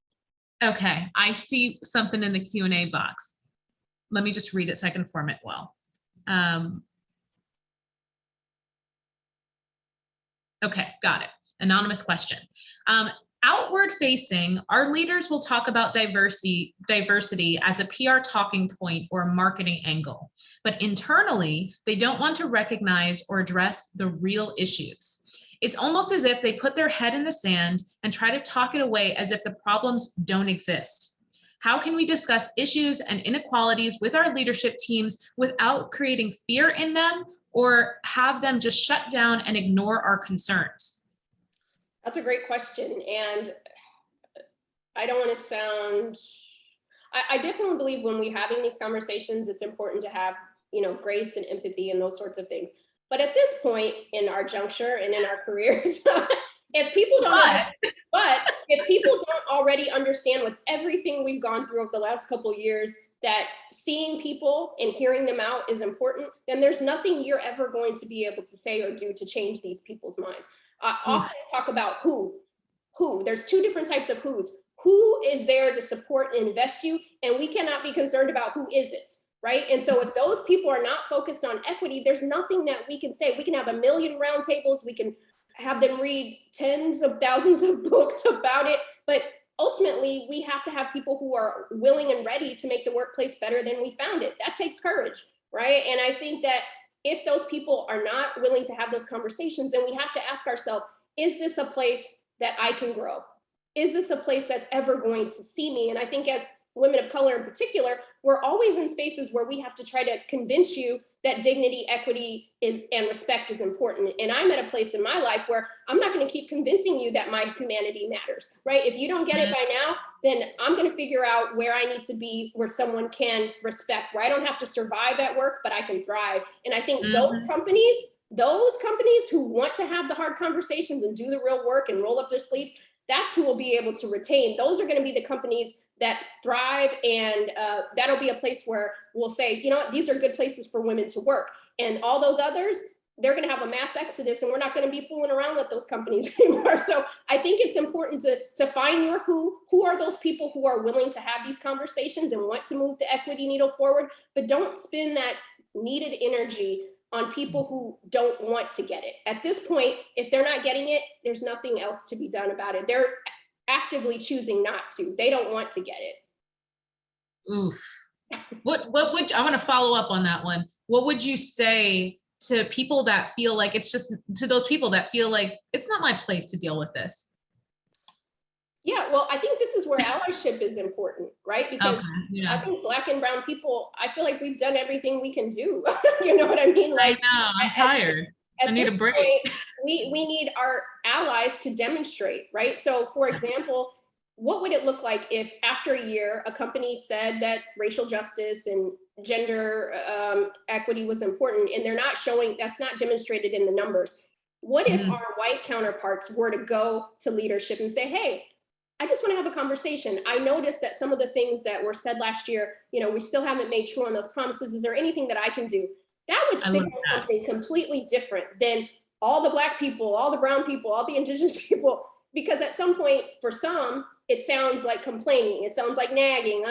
Okay, I see something in the Q&A box. Let me just read it so I can form it well. Okay, got it. Anonymous question. Outward facing, our leaders will talk about diversity as a PR talking point or a marketing angle, but internally, they don't want to recognize or address the real issues. It's almost as if they put their head in the sand and try to talk it away as if the problems don't exist. How can we discuss issues and inequalities with our leadership teams without creating fear in them or have them just shut down and ignore our concerns? That's a great question. And I don't want to sound, I definitely believe when we're having these conversations, it's important to have, grace and empathy and those sorts of things. But at this point in our juncture and in our careers, if people don't already understand with everything we've gone through over the last couple of years, that seeing people and hearing them out is important, then there's nothing you're ever going to be able to say or do to change these people's minds. I often talk about who. There's two different types of who's. Who is there to support and invest you? And we cannot be concerned about who isn't, right? And so if those people are not focused on equity, there's nothing that we can say. We can have 1 million roundtables. We can have them read tens of thousands of books about it. But ultimately, we have to have people who are willing and ready to make the workplace better than we found it. That takes courage, right? And I think that if those people are not willing to have those conversations, then we have to ask ourselves, is this a place that I can grow? Is this a place that's ever going to see me? And I think as women of color in particular, we're always in spaces where we have to try to convince you that dignity, equity, and respect is important. And I'm at a place in my life where I'm not going to keep convincing you that my humanity matters, right? If you don't get it by now, then I'm going to figure out where I need to be, where someone can respect, where I don't have to survive at work, but I can thrive. And I think those companies who want to have the hard conversations and do the real work and roll up their sleeves, that's who will be able to retain. Those are going to be the companies that thrive, and that'll be a place where we'll say, you know what, these are good places for women to work. And all those others, they're going to have a mass exodus, and we're not going to be fooling around with those companies anymore. So I think it's important to find your who are those people who are willing to have these conversations and want to move the equity needle forward, but don't spend that needed energy on people who don't want to get it. At this point, if they're not getting it, there's nothing else to be done about it. They're actively choosing not to. They don't want to get it. Oof. What would, I want to follow up on that one. What would you say to people that feel like to those people that feel like it's not my place to deal with this? Yeah, well, I think this is where allyship is important, right? Because I think Black and brown people, I feel like we've done everything we can do. You know what I mean? Like, I know, I'm tired. I need a break. Point, we need our allies to demonstrate, right? So for example, what would it look like if after a year, a company said that racial justice and gender equity was important, and they're not showing, that's not demonstrated in the numbers. What if our white counterparts were to go to leadership and say, hey, I just want to have a conversation. I noticed that some of the things that were said last year, we still haven't made true on those promises. Is there anything that I can do? That would signal something completely different than all the Black people, all the brown people, all the indigenous people, because at some point, for some, it sounds like complaining. It sounds like nagging.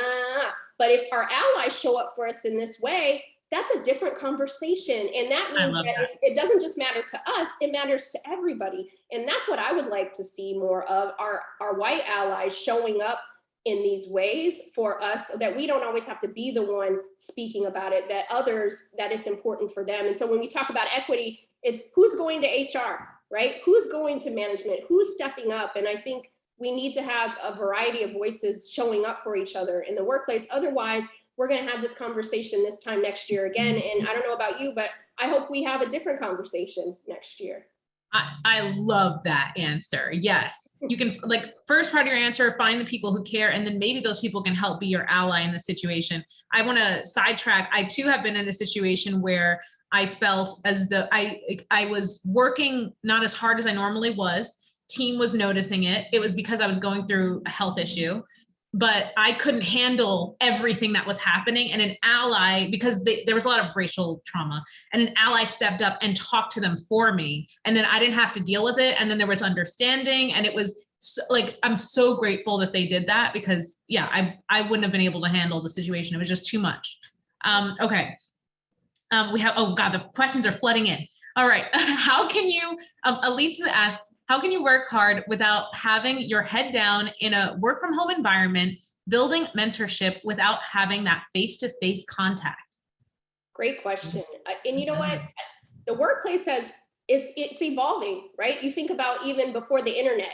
But if our allies show up for us in this way, that's a different conversation. And that means that it doesn't just matter to us, it matters to everybody. And that's what I would like to see more of, our white allies showing up in these ways for us, so that we don't always have to be the one speaking about it, that it's important for them. And so when we talk about equity, it's who's going to HR, right? Who's going to management? Who's stepping up? And I think we need to have a variety of voices showing up for each other in the workplace. Otherwise, we're going to have this conversation this time next year again. And I don't know about you, but I hope we have a different conversation next year. I love that answer. Yes. You can, like, first part of your answer, find the people who care, and then maybe those people can help be your ally in the situation. I want to sidetrack. I too have been in a situation where I felt as though I was working not as hard as I normally was. Team was noticing it. It was because I was going through a health issue. but I couldn't handle everything that was happening. And an ally, because there was a lot of racial trauma, and an ally stepped up and talked to them for me. And then I didn't have to deal with it. And then there was understanding. And it was so, like, I'm so grateful that they did that, because yeah, I wouldn't have been able to handle the situation. It was just too much. Okay. We have, oh God, the questions are flooding in. All right. How can you, Alita asks, how can you work hard without having your head down in a work from home environment, building mentorship without having that face-to-face contact? Great question. And you know what? The workplace it's evolving, right? You think about even before the internet,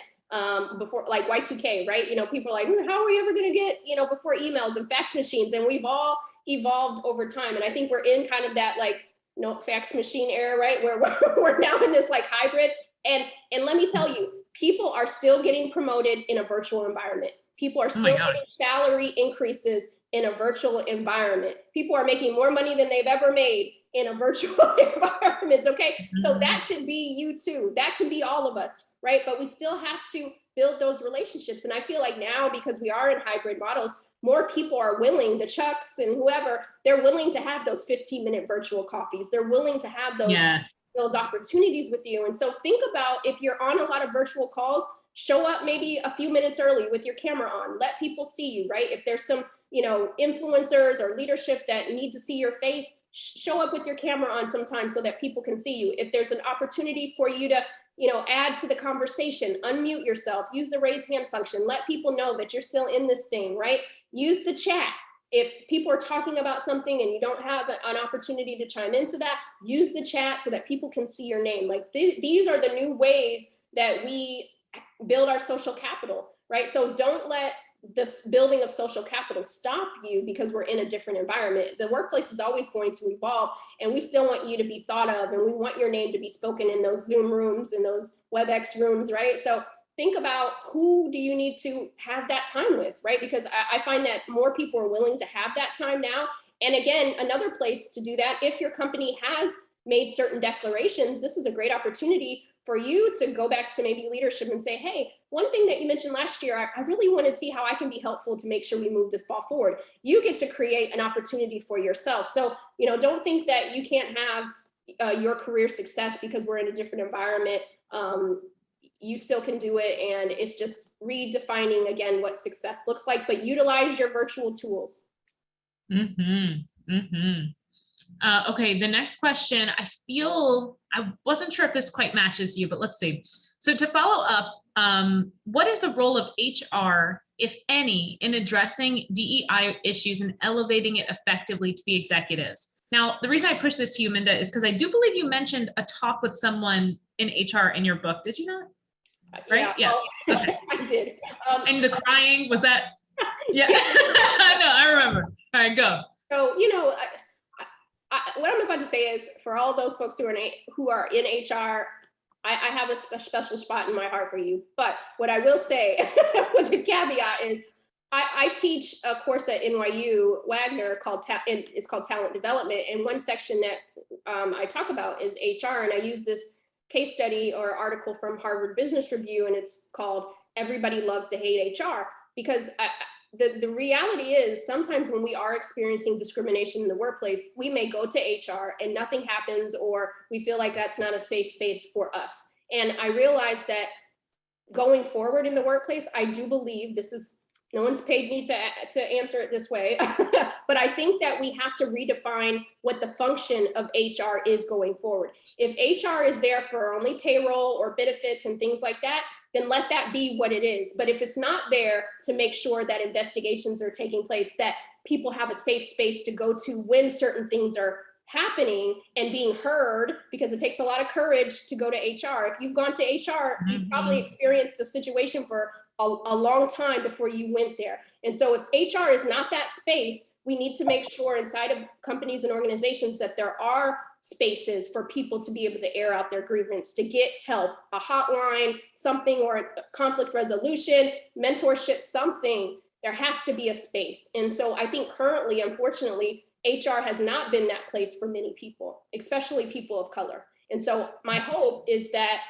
before like Y2K, right? You know, people are like, how are we ever going to get, you know, before emails and fax machines? And we've all evolved over time. And I think we're in kind of that like, no fax machine era, right? Where we're now in this like hybrid. And let me tell you, people are still getting promoted in a virtual environment. People are still getting salary increases in a virtual environment. People are making more money than they've ever made in a virtual environment, okay? So that should be you too. That can be all of us, right? But we still have to build those relationships. And I feel like now, because we are in hybrid models, more people are willing, the Chucks and whoever, they're willing to have those 15-minute virtual coffees. They're willing to have those opportunities with you. And so think about, if you're on a lot of virtual calls, show up maybe a few minutes early with your camera on. Let people see you, right? If there's some, you know, influencers or leadership that need to see your face, show up with your camera on sometimes so that people can see you. If there's an opportunity for you to, you know, add to the conversation, unmute yourself, use the raise hand function, let people know that you're still in this thing, right? Use the chat. If people are talking about something and you don't have an opportunity to chime into that, use the chat so that people can see your name. Like these are the new ways that we build our social capital, right? So don't let this building of social capital stop you because we're in a different environment. The workplace is always going to evolve, and we still want you to be thought of, and we want your name to be spoken in those Zoom rooms and those WebEx rooms, right? So think about, who do you need to have that time with, right? Because I find that more people are willing to have that time now. And again, another place to do that, if your company has made certain declarations, this is a great opportunity for you to go back to maybe leadership and say, hey, one thing that you mentioned last year, I really want to see how I can be helpful to make sure we move this ball forward. You get to create an opportunity for yourself. So, you know, don't think that you can't have your career success because we're in a different environment. You still can do it. And it's just redefining, again, what success looks like, but utilize your virtual tools. Okay, the next question, I wasn't sure if this quite matches you, but let's see. So to follow up, what is the role of HR, if any, in addressing DEI issues and elevating it effectively to the executives? Now, the reason I push this to you, Minda, is because I do believe you mentioned a talk with someone in HR in your book. Did you not? Right? Yeah. Well, okay. I did. And the crying, was that? Yeah. No, I remember. All right, go. So, you know, what I'm about to say is, for all those folks who are in HR, I have a special spot in my heart for you. But what I will say with the caveat is, I teach a course at NYU Wagner it's called Talent Development. And one section that I talk about is HR. And I use this case study or article from Harvard Business Review, and it's called Everybody Loves to Hate HR. Because the reality is, sometimes when we are experiencing discrimination in the workplace, we may go to HR and nothing happens, or we feel like that's not a safe space for us. And I realize that going forward in the workplace, I do believe no one's paid me to answer it this way, but I think that we have to redefine what the function of HR is going forward. If HR is there for only payroll or benefits and things like that, then let that be what it is. But if it's not there to make sure that investigations are taking place, that people have a safe space to go to when certain things are happening and being heard, because it takes a lot of courage to go to HR. If you've gone to HR, you've probably experienced a situation for a long time before you went there. And so if HR is not that space, we need to make sure inside of companies and organizations that there are spaces for people to be able to air out their grievance, to get help, a hotline, something, or a conflict resolution, mentorship, something. There has to be a space. And so I think currently, unfortunately, HR has not been that place for many people, especially people of color. And so my hope is that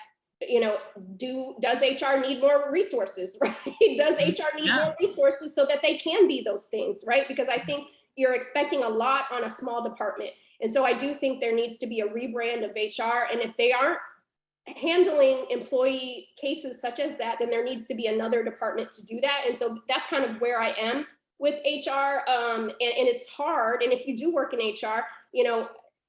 does HR need more resources, right? Does HR need more resources so that they can be those things, right? Because I think you're expecting a lot on a small department. And so I do think there needs to be a rebrand of HR. And if they aren't handling employee cases such as that, then there needs to be another department to do that. And so that's kind of where I am with HR. And it's hard. And if you do work in HR,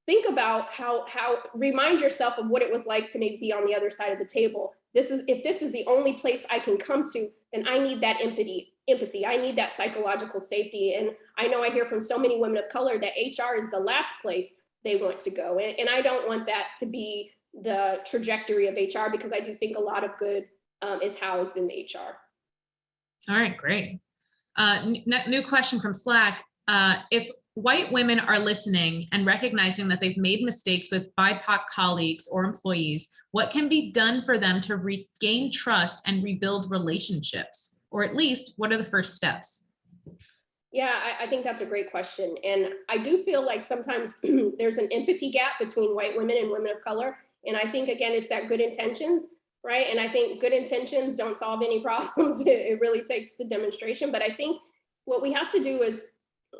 think about how remind yourself of what it was like to maybe be on the other side of the table. If this is the only place I can come to, then I need that empathy. I need that psychological safety. And I know I hear from so many women of color that HR is the last place they want to go. And I don't want that to be the trajectory of HR, because I do think a lot of good is housed in HR. All right, great. New question from Slack. If white women are listening and recognizing that they've made mistakes with BIPOC colleagues or employees, what can be done for them to regain trust and rebuild relationships? Or at least, what are the first steps? Yeah, I think that's a great question. And I do feel like sometimes there's an empathy gap between white women and women of color. And I think, again, it's that good intentions, right? And I think good intentions don't solve any problems. It really takes the demonstration. But I think what we have to do is,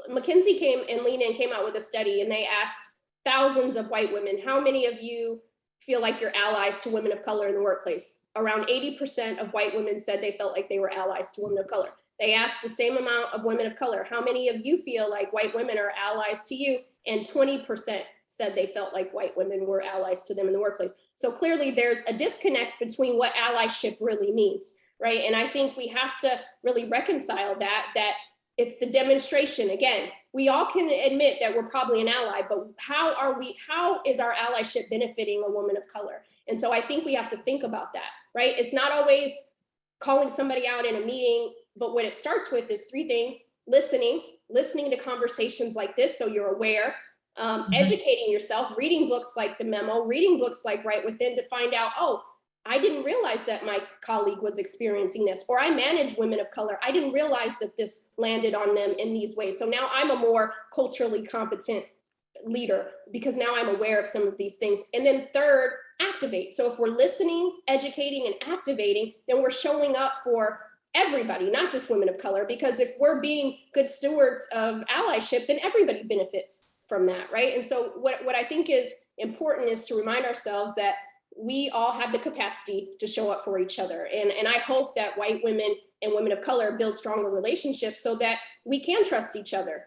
McKinsey came out with a study, and they asked thousands of white women, how many of you feel like you're allies to women of color in the workplace? Around 80% of white women said they felt like they were allies to women of color. They asked the same amount of women of color, how many of you feel like white women are allies to you? And 20% said they felt like white women were allies to them in the workplace. So clearly there's a disconnect between what allyship really means, right? And I think we have to really reconcile that it's the demonstration. Again, we all can admit that we're probably an ally, but how is our allyship benefiting a woman of color? And so I think we have to think about that, right? It's not always calling somebody out in a meeting, but what it starts with is three things: listening to conversations like this so you're aware, educating yourself, reading books like The Memo, reading books like Right Within to find out, oh, I didn't realize that my colleague was experiencing this, or I manage women of color. I didn't realize that this landed on them in these ways. So now I'm a more culturally competent leader because now I'm aware of some of these things. And then third, activate. So if we're listening, educating, and activating, then we're showing up for everybody, not just women of color, because if we're being good stewards of allyship, then everybody benefits from that, right? And so what I think is important is to remind ourselves that we all have the capacity to show up for each other. And I hope that white women and women of color build stronger relationships so that we can trust each other.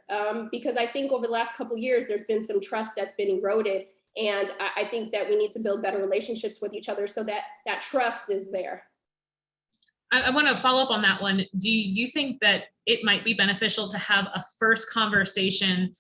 Because I think over the last couple of years, there's been some trust that's been eroded. And I think that we need to build better relationships with each other so that that trust is there. I want to follow up on that one. Do you think that it might be beneficial to have a first conversation?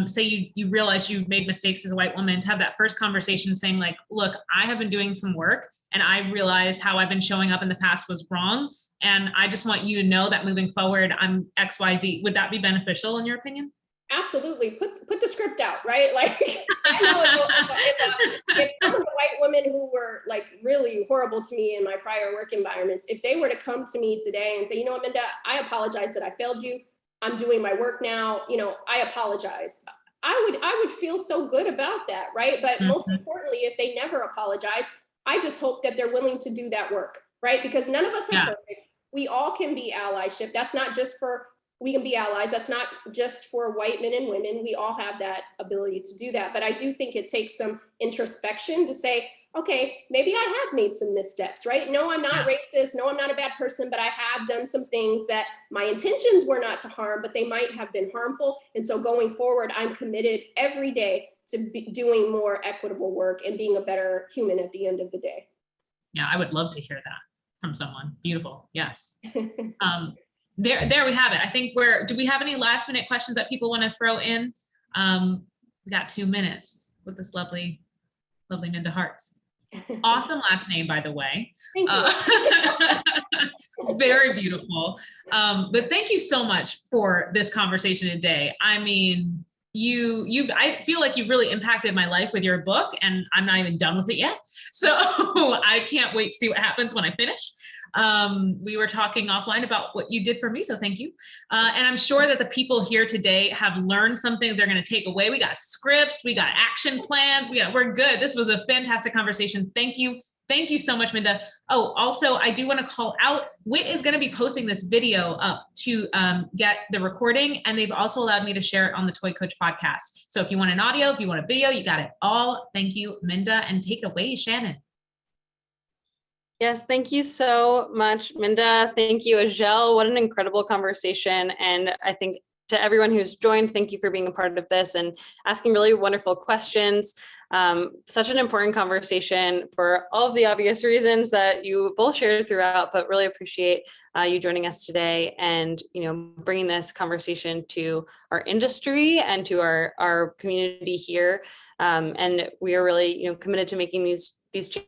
Say you realize you made mistakes as a white woman, to have that first conversation saying like, look, I have been doing some work and I realized how I've been showing up in the past was wrong. And I just want you to know that moving forward, I'm XYZ. Would that be beneficial in your opinion? Absolutely. Put the script out, right? Like, I know if some of the white women who were like really horrible to me in my prior work environments, if they were to come to me today and say, you know what, Minda, I apologize that I failed you. I'm doing my work now. I apologize. I would feel so good about that, right? But most importantly, if they never apologize, I just hope that they're willing to do that work, right? Because none of us are perfect. We all can be allyship. That's not just for, we can be allies. That's not just for white men and women. We all have that ability to do that. But I do think it takes some introspection to say, okay, maybe I have made some missteps, right? No, I'm not racist. No, I'm not a bad person, but I have done some things that my intentions were not to harm, but they might have been harmful. And so going forward, I'm committed every day to be doing more equitable work and being a better human at the end of the day. Yeah, I would love to hear that from someone. Beautiful. Yes. There we have it. I think do we have any last minute questions that people want to throw in? We got 2 minutes with this lovely Minda Harts. Awesome last name, by the way. Thank you. Very beautiful. But thank you so much for this conversation today. I mean, I feel like you've really impacted my life with your book, and I'm not even done with it yet. So I can't wait to see what happens when I finish. We were talking offline about what you did for me, so thank you. And I'm sure that the people here today have learned something they're going to take away. We got scripts, we got action plans, we're good. This was a fantastic conversation. Thank you Thank you so much, Minda. Oh, also, I do want to call out, WIT is going to be posting this video up to get the recording, and they've also allowed me to share it on the Toy Coach podcast. So if you want an audio, if you want a video, you got it all. Thank you, Minda, and take it away, Shannon. Yes, thank you so much, Minda. Thank you, Azhelle. What an incredible conversation. And I think to everyone who's joined, thank you for being a part of this and asking really wonderful questions. Such an important conversation for all of the obvious reasons that you both shared throughout, but really appreciate you joining us today and, you know, bringing this conversation to our industry and to our community here. And we are really, you know, committed to making these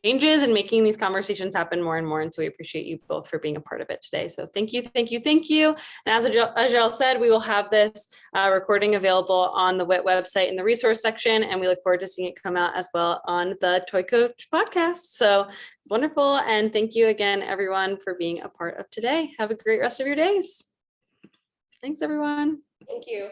changes and making these conversations happen more and more. And so we appreciate you both for being a part of it today. So thank you, thank you, thank you. And as Azhelle said, we will have this recording available on the WIT website in the resource section, and we look forward to seeing it come out as well on the Toy Coach podcast. So it's wonderful. And thank you again, everyone, for being a part of today. Have a great rest of your days. Thanks, everyone. Thank you.